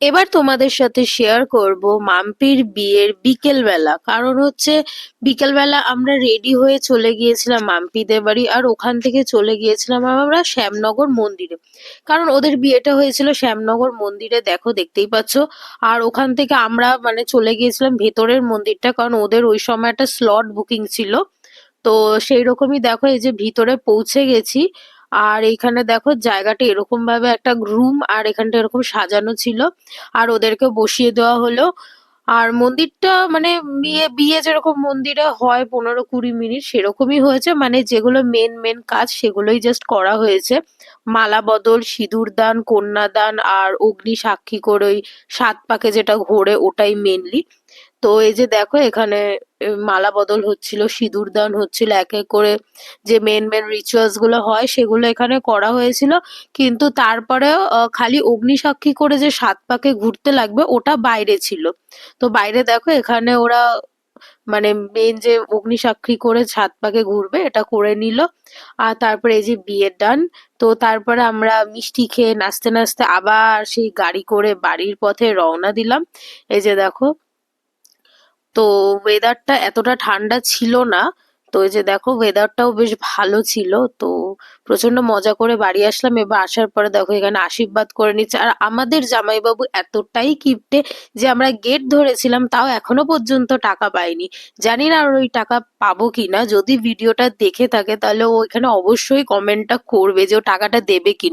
এবার তোমাদের সাথে শেয়ার করব মাম্পির বিয়ের বিকেলবেলা। কারণ হচ্ছে বিকেলবেলা আমরা রেডি হয়ে চলে গিয়েছিলাম মাম্পিদের বাড়ি, আর ওখান থেকে চলে গিয়েছিলাম আমরা শ্যামনগর মন্দিরে। কারণ ওদের বিয়েটা হয়েছিল শ্যামনগর মন্দিরে, দেখো দেখতেই পাচ্ছ। আর ওখান থেকে আমরা মানে চলে গিয়েছিলাম ভেতরের মন্দিরটা, কারণ ওদের ওই সময় একটা স্লট বুকিং ছিল। তো সেই রকমই দেখো, এই যে ভিতরে পৌঁছে গেছি। আর এইখানে দেখো জায়গাটা এরকম ভাবে একটা রুম, আর এখানটা এরকম সাজানো ছিল। আর ওদেরকে বসিয়ে দেওয়া হলো। আর মন্দিরটা মানে বিয়ে বিয়ে যেরকম মন্দিরে হয় 15-20 মিনিট সেরকমই হয়েছে, মানে যেগুলো মেন মেন কাজ সেগুলোই জাস্ট করা হয়েছে। মালা বদল, সিঁদুর দান, কন্যাদান, আর অগ্নি সাক্ষী করে ওই 7 পাকে যেটা ঘোরে ওটাই মেনলি। তো এই যে দেখো এখানে মালা বদল হচ্ছিল, সিঁদুর দান হচ্ছিল, এক এক করে যে মেন মেন রিচুয়ালস গুলো হয় সেগুলো এখানে করা হয়েছিল। কিন্তু তারপরেও খালি অগ্নিসাক্ষী করে যে 7 পাকে ঘুরতে লাগবে ওটা বাইরে ছিল। তো বাইরে দেখো এখানে ওরা মানে মেন যে অগ্নিসাক্ষী করে 7 পাকে ঘুরবে এটা করে নিল। আর তারপরে এই যে বিয়ের ডান। তো তারপরে আমরা মিষ্টি খেয়ে নাচতে নাচতে আবার সেই গাড়ি করে বাড়ির পথে রওনা দিলাম। এই যে দেখো, তো ওয়েদারটা এতটা ঠান্ডা ছিল না। তো এই যে দেখো ওয়েদারটাও বেশ ভালো ছিল। তো প্রচন্ড মজা করে বাড়ি আসলাম। এবার আসার পরে দেখো এখানে আশীর্বাদ করে নিচ্ছে, আর আমাদের জামাইবাবু এতটাই কিপটে যে আমরা গেট ধরেছিলাম তাও এখনো পর্যন্ত টাকা পাইনি। জানি না আর ওই টাকা পাবো কিনা। যদি ভিডিওটা দেখে থাকে তাহলে ও এখানে অবশ্যই কমেন্টটা করবে যে ও টাকাটা দেবে কিনা।